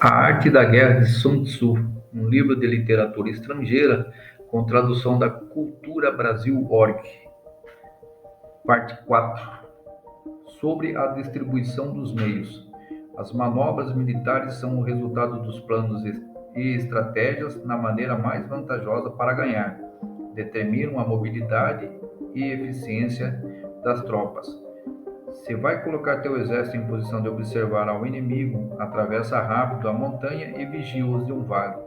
A Arte da Guerra de Sun Tzu, um livro de literatura estrangeira com tradução da Cultura Brasil.org. Parte 4. Sobre a distribuição dos meios. As manobras militares são o resultado dos planos e estratégias na maneira mais vantajosa para ganhar. Determinam a mobilidade e eficiência das tropas. Se vai colocar teu exército em posição de observar ao inimigo, atravessa rápido a montanha e vigia-os de um vale.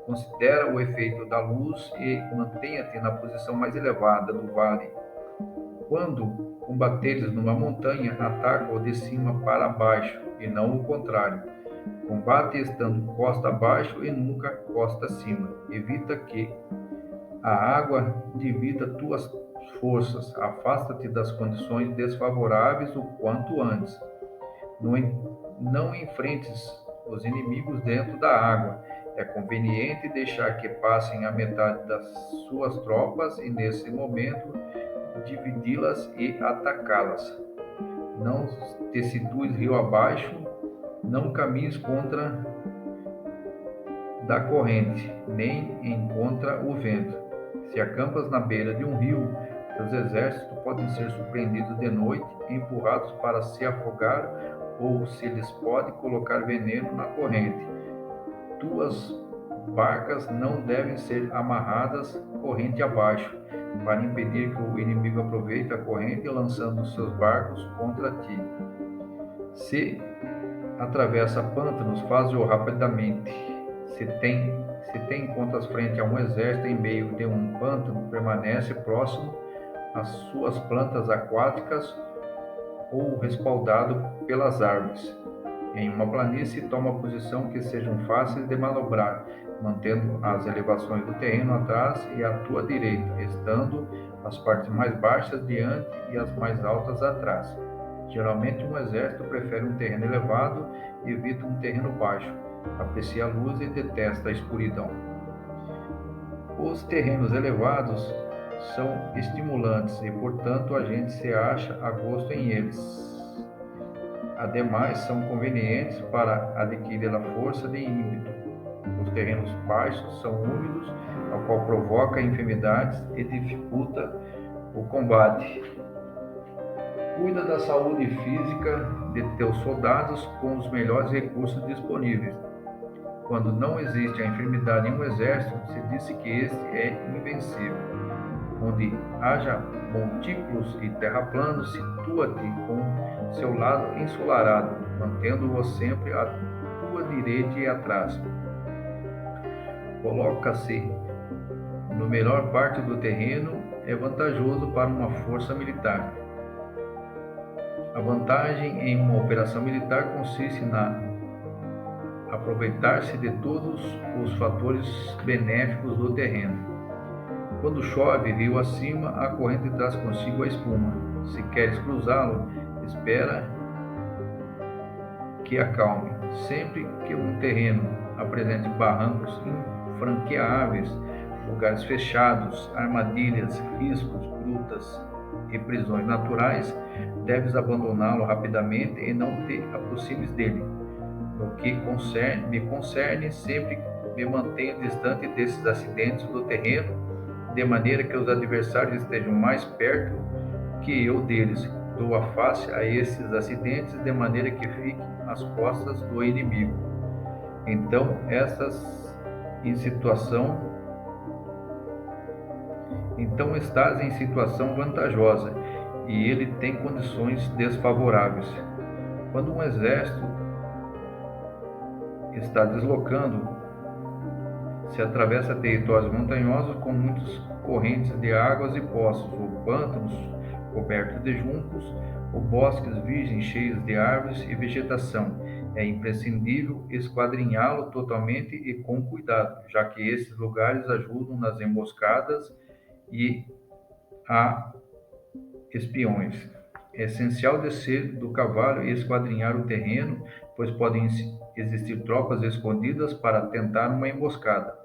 Considera o efeito da luz e mantenha-te na posição mais elevada do vale. Quando combateres numa montanha, ataca-o de cima para baixo, e não o contrário. Combate estando costa abaixo e nunca costa acima. Evita que a água divida tuas forças. Afasta-te das condições desfavoráveis o quanto antes. Não enfrentes os inimigos dentro da água. É conveniente deixar que passem a metade das suas tropas e, nesse momento, dividi-las e atacá-las. Não te situes rio abaixo, não caminhes contra da corrente, nem em contra o vento. Se acampas na beira de um rio, teus exércitos podem ser surpreendidos de noite, empurrados para se afogar, ou se lhes pode colocar veneno na corrente. Tuas barcas não devem ser amarradas corrente abaixo, para impedir que o inimigo aproveite a corrente lançando seus barcos contra ti. Se atravessa pântanos, faze-o rapidamente. Se te encontras frente a um exército em meio de um pântano, permanece próximo às suas plantas aquáticas ou respaldado pelas árvores. Em uma planície, toma posição que sejam fáceis de manobrar, mantendo as elevações do terreno atrás e à tua direita, estando as partes mais baixas diante e as mais altas atrás. Geralmente, um exército prefere um terreno elevado e evita um terreno baixo. Aprecia a luz e detesta a escuridão. Os terrenos elevados são estimulantes e, portanto, a gente se acha a gosto em eles. Ademais, são convenientes para adquirir a força de ímpeto. Os terrenos baixos são úmidos, o qual provoca enfermidades e dificulta o combate. Cuida da saúde física de teus soldados com os melhores recursos disponíveis. Quando não existe a enfermidade em um exército, se disse que este é invencível. Onde haja montículos e terraplanos, situa-te com seu lado ensolarado, mantendo-o sempre à tua direita e atrás. Coloca-se no melhor parte do terreno, é vantajoso para uma força militar. A vantagem em uma operação militar consiste na aproveitar-se de todos os fatores benéficos do terreno. Quando chove rio acima, a corrente traz consigo a espuma. Se queres cruzá-lo, espera que acalme. Sempre que um terreno apresente barrancos infranqueáveis, lugares fechados, armadilhas, riscos, grutas e prisões naturais, deves abandoná-lo rapidamente e não te aproximes dele. No que me concerne, sempre me mantenho distante desses acidentes do terreno, de maneira que os adversários estejam mais perto que eu deles. Dou a face a esses acidentes, de maneira que fiquem às costas do inimigo. Então, estás em situação vantajosa, e ele tem condições desfavoráveis. Quando um exército está deslocando, se atravessa territórios montanhosos com muitas correntes de águas e poços, ou pântanos cobertos de juncos, ou bosques virgens cheios de árvores e vegetação. É imprescindível esquadrinhá-lo totalmente e com cuidado, já que esses lugares ajudam nas emboscadas e a espiões. É essencial descer do cavalo e esquadrinhar o terreno, pois podem existir tropas escondidas para tentar uma emboscada.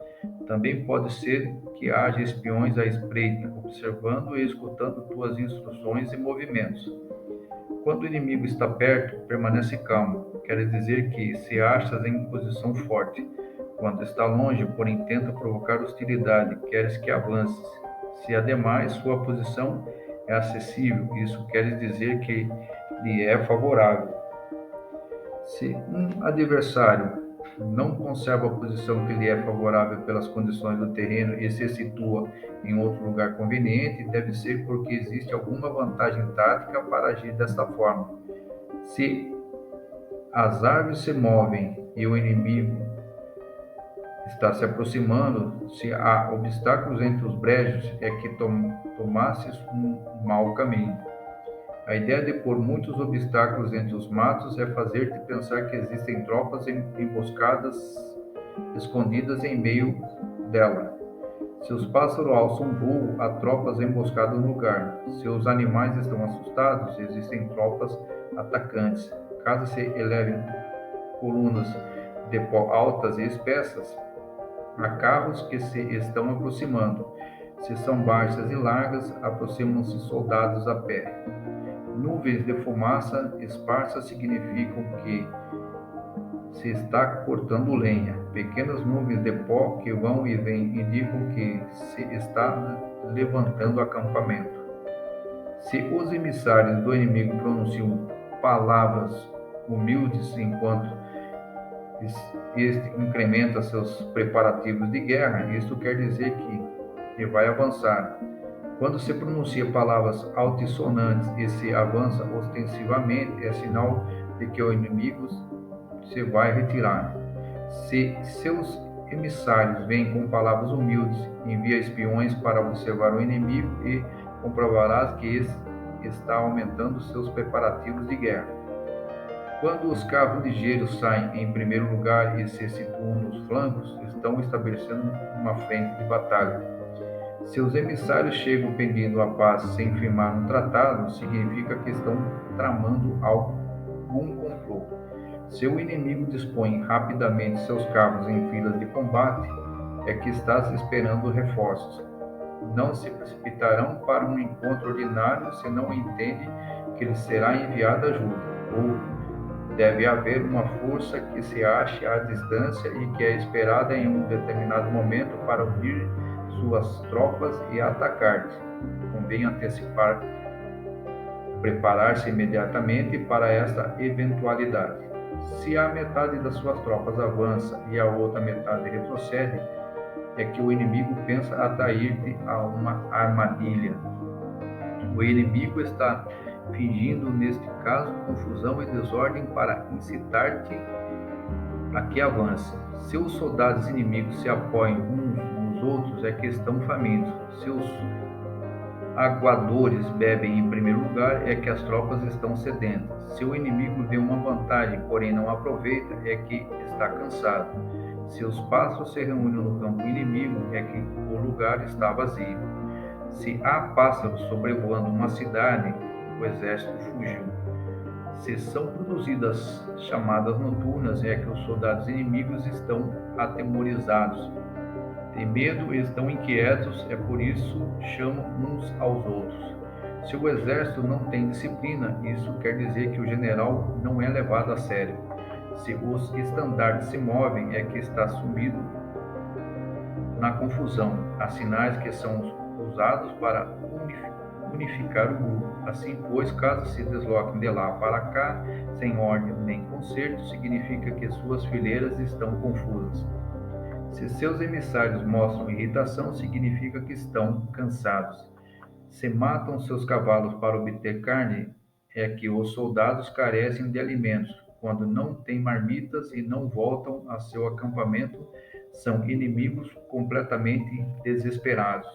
Também pode ser que haja espiões à espreita, observando e escutando tuas instruções e movimentos. Quando o inimigo está perto, permanece calmo. Quer dizer que se achas em posição forte. Quando está longe, porém tenta provocar hostilidade, queres que avances. Se ademais sua posição é acessível, isso quer dizer que lhe é favorável. Se um adversário não conserva a posição que lhe é favorável pelas condições do terreno e se situa em outro lugar conveniente, deve ser porque existe alguma vantagem tática para agir desta forma. Se as árvores se movem e o inimigo está se aproximando, se há obstáculos entre os brejos, é que tomasses um mau caminho. A ideia de pôr muitos obstáculos entre os matos é fazer-te pensar que existem tropas emboscadas, escondidas em meio dela. Se os pássaros alçam voo, há tropas emboscadas no lugar. Se os animais estão assustados, existem tropas atacantes. Caso se elevem colunas de pó altas e espessas, há carros que se estão aproximando. Se são baixas e largas, aproximam-se soldados a pé. Nuvens de fumaça esparsa significam que se está cortando lenha. Pequenas nuvens de pó que vão e vêm indicam que se está levantando acampamento. Se os emissários do inimigo pronunciam palavras humildes enquanto este incrementa seus preparativos de guerra, isto quer dizer que vai avançar. Quando se pronuncia palavras altissonantes e se avança ostensivamente, é sinal de que o inimigo se vai retirar. Se seus emissários vêm com palavras humildes, envia espiões para observar o inimigo e comprovarás que esse está aumentando seus preparativos de guerra. Quando os carros ligeiros saem em primeiro lugar e se situam nos flancos, estão estabelecendo uma frente de batalha. Se os emissários chegam pedindo a paz sem firmar um tratado, significa que estão tramando algum complô. Se o inimigo dispõe rapidamente seus carros em filas de combate, é que está esperando reforços. Não se precipitarão para um encontro ordinário se não entende que lhes será enviada ajuda, ou deve haver uma força que se ache à distância e que é esperada em um determinado momento para unir suas tropas e atacar-te. Convém preparar-se imediatamente para esta eventualidade. Se a metade das suas tropas avança e a outra metade retrocede, é que o inimigo pensa atrair-te a uma armadilha. O inimigo está fingindo, neste caso, confusão e desordem para incitar-te a que avance. Se os soldados inimigos se apoiam uns nos outros, é que estão famintos. Se os aguadores bebem em primeiro lugar, é que as tropas estão sedentas. Se o inimigo vê uma vantagem, porém não aproveita, é que está cansado. Se os pássaros se reúnem no campo inimigo, é que o lugar está vazio. Se há pássaros sobrevoando uma cidade, o exército fugiu. Se são produzidas chamadas noturnas, é que os soldados inimigos estão atemorizados. Têm medo e estão inquietos, é por isso chamam uns aos outros. Se o exército não tem disciplina, isso quer dizer que o general não é levado a sério. Se os estandartes se movem, é que está sumido na confusão. Há sinais que são usados para unificar o grupo. Assim, pois, caso se desloquem de lá para cá, sem ordem nem conserto, significa que suas fileiras estão confusas. Se seus emissários mostram irritação, significa que estão cansados. Se matam seus cavalos para obter carne, é que os soldados carecem de alimentos. Quando não têm marmitas e não voltam a seu acampamento, são inimigos completamente desesperados.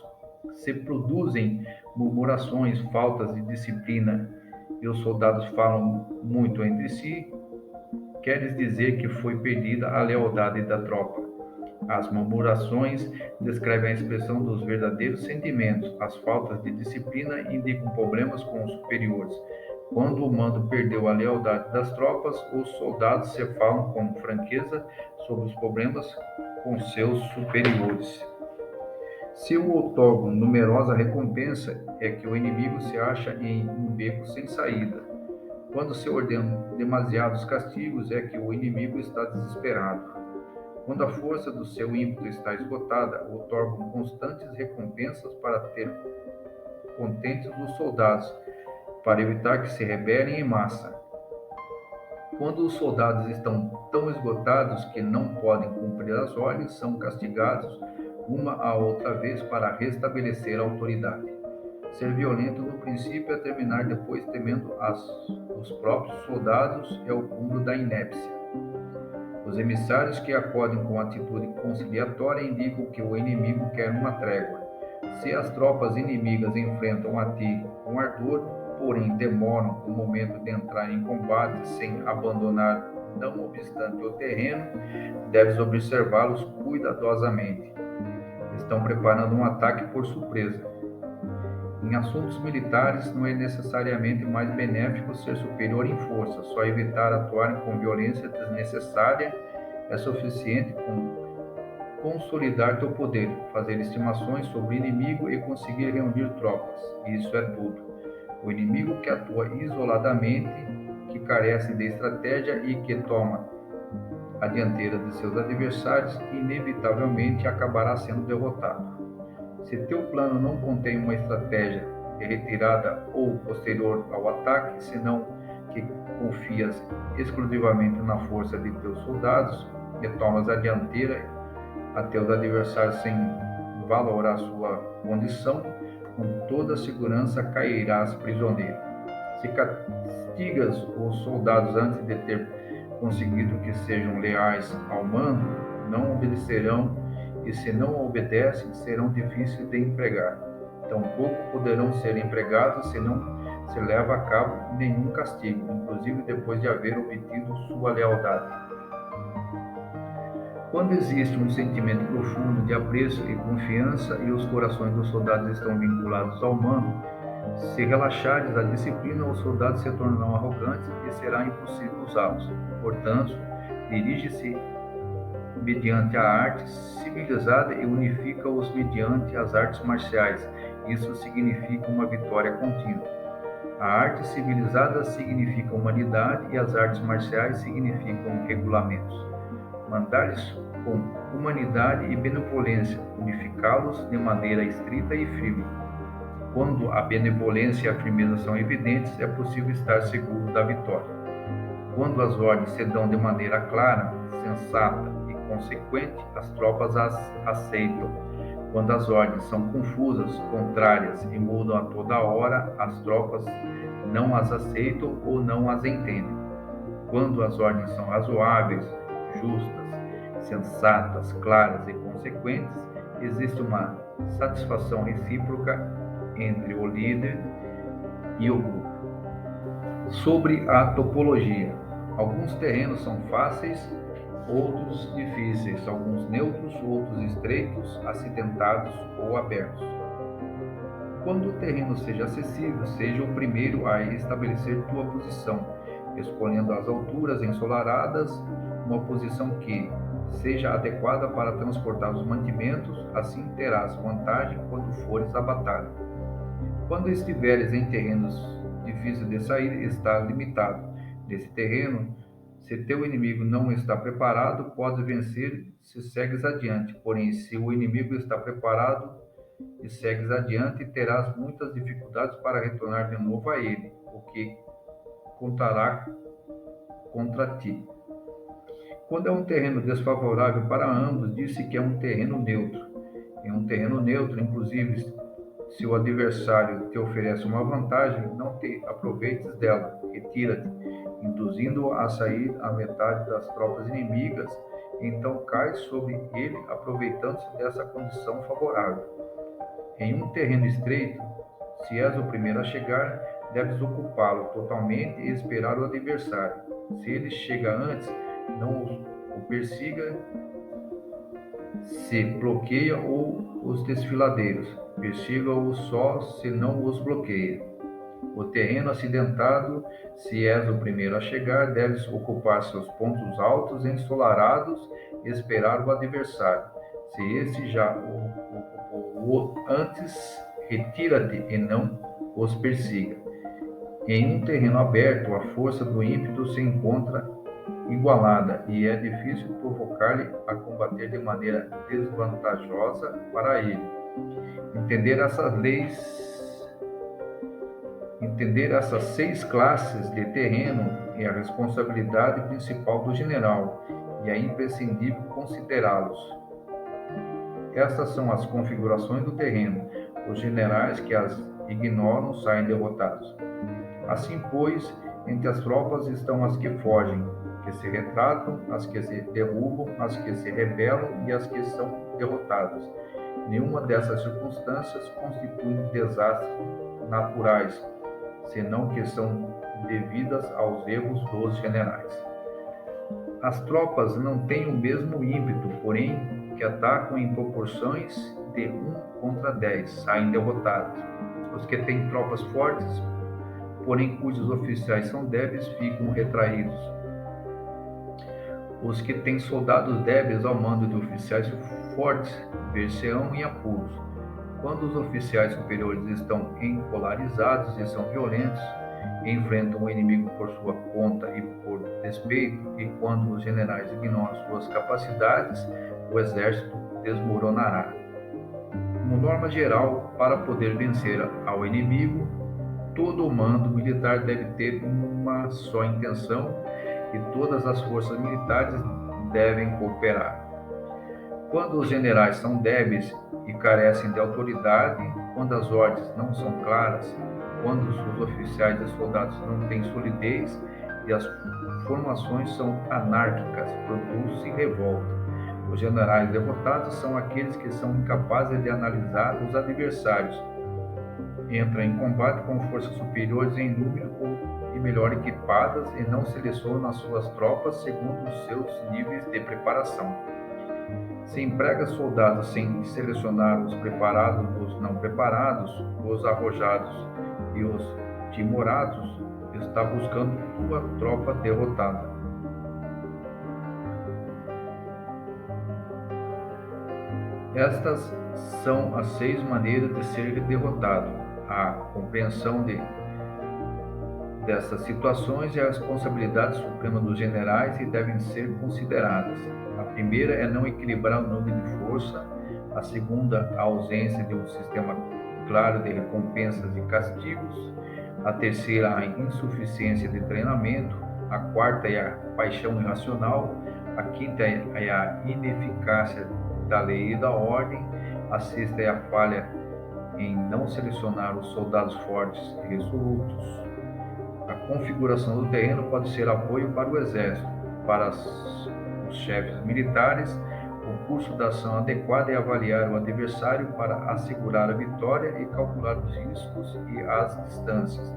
Se produzem murmurações, faltas de disciplina e os soldados falam muito entre si, quer dizer que foi perdida a lealdade da tropa. As murmurações descrevem a expressão dos verdadeiros sentimentos. As faltas de disciplina indicam problemas com os superiores. Quando o mando perdeu a lealdade das tropas, os soldados se falam com franqueza sobre os problemas com seus superiores. Se o otorgam numerosa recompensa, é que o inimigo se acha em um beco sem saída. Quando se ordenam demasiados castigos, é que o inimigo está desesperado. Quando a força do seu ímpeto está esgotada, otorgam constantes recompensas para ter contentes os soldados, para evitar que se rebelem em massa. Quando os soldados estão tão esgotados que não podem cumprir as ordens, são castigados uma a outra vez para restabelecer a autoridade. Ser violento no princípio é terminar depois temendo os próprios soldados é o cúmulo da inépcia. Os emissários que acodem com atitude conciliatória indicam que o inimigo quer uma trégua. Se as tropas inimigas enfrentam a ti com ardor, porém demoram o momento de entrar em combate sem abandonar, não obstante o terreno, deves observá-los cuidadosamente. Estão preparando um ataque por surpresa. Em assuntos militares, não é necessariamente mais benéfico ser superior em força, só evitar atuar com violência desnecessária é suficiente com consolidar teu poder, fazer estimações sobre o inimigo e conseguir reunir tropas. Isso é tudo. O inimigo que atua isoladamente, que carece de estratégia e que toma a dianteira de seus adversários, inevitavelmente acabará sendo derrotado. Se teu plano não contém uma estratégia de retirada ou posterior ao ataque, senão que confias exclusivamente na força de teus soldados e tomas a dianteira a teus adversários sem valorar sua condição, com toda segurança cairás prisioneiro. Se castigas os soldados antes de ter conseguido que sejam leais ao mando, não obedecerão e se não obedecem, serão difíceis de empregar. Tampouco poderão ser empregados se não se leva a cabo nenhum castigo, inclusive depois de haver obtido sua lealdade. Quando existe um sentimento profundo de apreço e confiança e os corações dos soldados estão vinculados ao mando, se relaxares a disciplina, os soldados se tornarão arrogantes e será impossível usá-los. Portanto, dirige-se mediante a arte civilizada e unifica-os mediante as artes marciais. Isso significa uma vitória contínua. A arte civilizada significa humanidade e as artes marciais significam regulamentos. Mandar-lhes com humanidade e benevolência, unificá-los de maneira estrita e firme. Quando a benevolência e a firmeza são evidentes, é possível estar seguro da vitória. Quando as ordens se dão de maneira clara, sensata e consequente, as tropas as aceitam. Quando as ordens são confusas, contrárias e mudam a toda hora, as tropas não as aceitam ou não as entendem. Quando as ordens são razoáveis, justas, sensatas, claras e consequentes, existe uma satisfação recíproca entre o líder e o grupo. Sobre a topologia. Alguns terrenos são fáceis, outros difíceis, alguns neutros, outros estreitos, acidentados ou abertos. Quando o terreno seja acessível, seja o primeiro a estabelecer tua posição, escolhendo as alturas ensolaradas, uma posição que seja adequada para transportar os mantimentos, assim terás vantagem quando fores à batalha. Quando estiveres em terrenos difíceis de sair, está limitado. Nesse terreno, se teu inimigo não está preparado, podes vencer se segues adiante. Porém, se o inimigo está preparado e segues adiante, terás muitas dificuldades para retornar de novo a ele, o que contará contra ti. Quando é um terreno desfavorável para ambos, diz-se que é um terreno neutro. Em um terreno neutro, inclusive, se o adversário te oferece uma vantagem, não te aproveites dela, retira-te, induzindo-o a sair a metade das tropas inimigas, então cai sobre ele, aproveitando-se dessa condição favorável. Em um terreno estreito, se és o primeiro a chegar, deves ocupá-lo totalmente e esperar o adversário. Se ele chega antes, não o persiga, se bloqueia ou os desfiladeiros. Persiga-o só se não os bloqueia. O terreno acidentado, se és o primeiro a chegar, deves ocupar seus pontos altos ensolarados e esperar o adversário. Se esse já o ocupou antes, retira-te e não os persiga. Em um terreno aberto, a força do ímpeto se encontra igualada e é difícil provocar-lhe a combater de maneira desvantajosa para ele. Entender essas leis, entender essas 6 classes de terreno é a responsabilidade principal do general e é imprescindível considerá-los. Estas são as configurações do terreno. Os generais que as ignoram saem derrotados. Assim, pois, entre as tropas estão as que fogem, que se retratam, as que se derrubam, as que se rebelam e as que são derrotadas. Nenhuma dessas circunstâncias constitui desastres naturais, senão que são devidas aos erros dos generais. As tropas não têm o mesmo ímpeto, porém, que atacam em proporções de 1 contra 10, saem derrotados. Os que têm tropas fortes, porém cujos oficiais são débeis, ficam retraídos. Os que têm soldados débeis ao mando de oficiais fortes ver-se-ão em apuros. Quando os oficiais superiores estão encolarizados e são violentos, enfrentam o inimigo por sua conta e por despeito, e quando os generais ignoram suas capacidades, o exército desmoronará. Como norma geral, para poder vencer ao inimigo, todo o mando militar deve ter uma só intenção e todas as forças militares devem cooperar. Quando os generais são débeis e carecem de autoridade, quando as ordens não são claras, quando os oficiais e soldados não têm solidez e as formações são anárquicas, produz-se revolta. Os generais derrotados são aqueles que são incapazes de analisar os adversários, entram em combate com forças superiores em número e melhor equipadas e não selecionam as suas tropas segundo os seus níveis de preparação. Se emprega soldados sem selecionar os preparados dos não preparados, os arrojados e os timorados, está buscando sua tropa derrotada. Estas são as 6 maneiras de ser derrotado. A compreensão dessas situações é a responsabilidade suprema dos generais e devem ser consideradas. A primeira é não equilibrar o número de força, a segunda, a ausência de um sistema claro de recompensas e castigos, a terceira, a insuficiência de treinamento, a quarta é a paixão irracional, a quinta é a ineficácia da lei e da ordem, a sexta é a falha em não selecionar os soldados fortes e resolutos. A configuração do terreno pode ser apoio para o exército, para os chefes militares. O curso da ação adequado é avaliar o adversário para assegurar a vitória e calcular os riscos e as distâncias.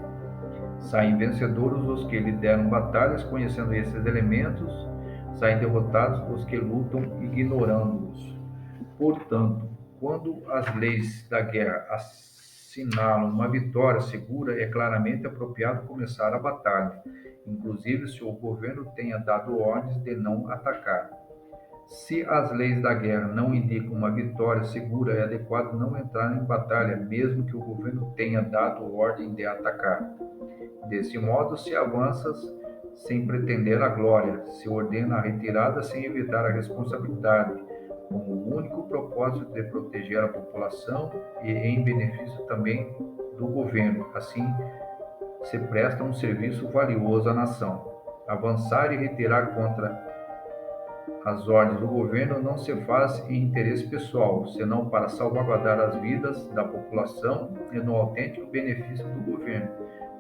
Saem vencedores os que lideram batalhas conhecendo esses elementos, saem derrotados os que lutam ignorando-os. Portanto, quando as leis da guerra assinalam uma vitória segura, é claramente apropriado começar a batalha, inclusive se o governo tenha dado ordens de não atacar. Se as leis da guerra não indicam uma vitória segura, é adequado não entrar em batalha, mesmo que o governo tenha dado ordem de atacar. Desse modo, se avança sem pretender a glória, se ordena a retirada sem evitar a responsabilidade, com o único propósito de proteger a população e em benefício também do governo. Assim, se presta um serviço valioso à nação. Avançar e retirar contra as ordens do governo não se faz em interesse pessoal, senão para salvaguardar as vidas da população e no autêntico benefício do governo.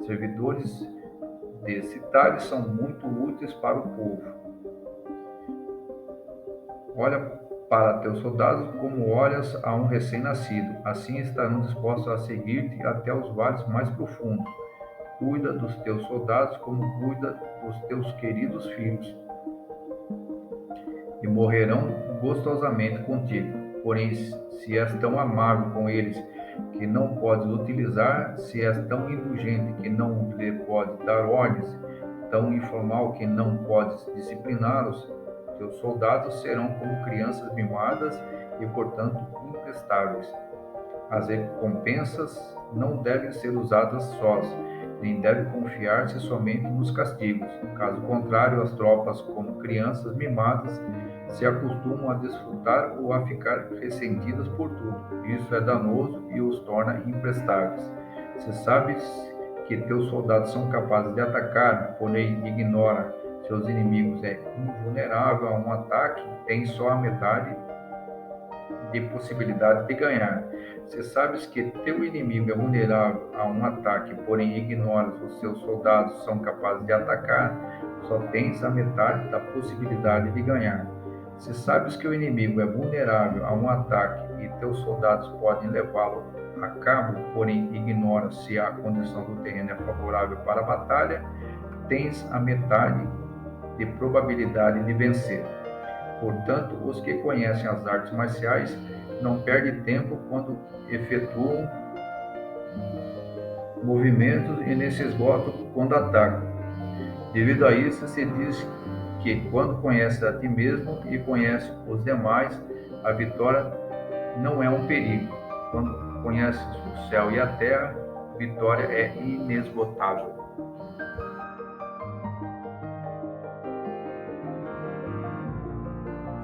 Servidores desse talhe são muito úteis para o povo. Olha para teus soldados como olhas a um recém-nascido, assim estarão dispostos a seguir-te até os vales mais profundos. Cuida dos teus soldados como cuida dos teus queridos filhos, e morrerão gostosamente contigo. Porém, se és tão amável com eles que não podes utilizar, se és tão indulgente que não lhe podes dar ordens, tão informal que não podes discipliná-los, teus soldados serão como crianças mimadas e, portanto, imprestáveis. As recompensas não devem ser usadas sós, nem deve confiar-se somente nos castigos. Caso contrário, as tropas, como crianças mimadas, se acostumam a desfrutar ou a ficar ressentidas por tudo. Isso é danoso e os torna imprestáveis. Se sabes que teus soldados são capazes de atacar, porém ignora seus inimigos, é invulnerável a um ataque, tem só a metade de possibilidade de ganhar. Se sabes que teu inimigo é vulnerável a um ataque, porém ignoras os seus soldados são capazes de atacar, só tens a metade da possibilidade de ganhar. Se sabes que o inimigo é vulnerável a um ataque e teus soldados podem levá-lo a cabo, porém ignora se a condição do terreno é favorável para a batalha, tens a metade de probabilidade de vencer. Portanto, os que conhecem as artes marciais não perdem tempo quando efetuam movimentos e nem se esgotam quando atacam. Devido a isso, se diz que quando conheces a ti mesmo e conheces os demais, a vitória não é um perigo. Quando conheces o céu e a terra, a vitória é inesgotável.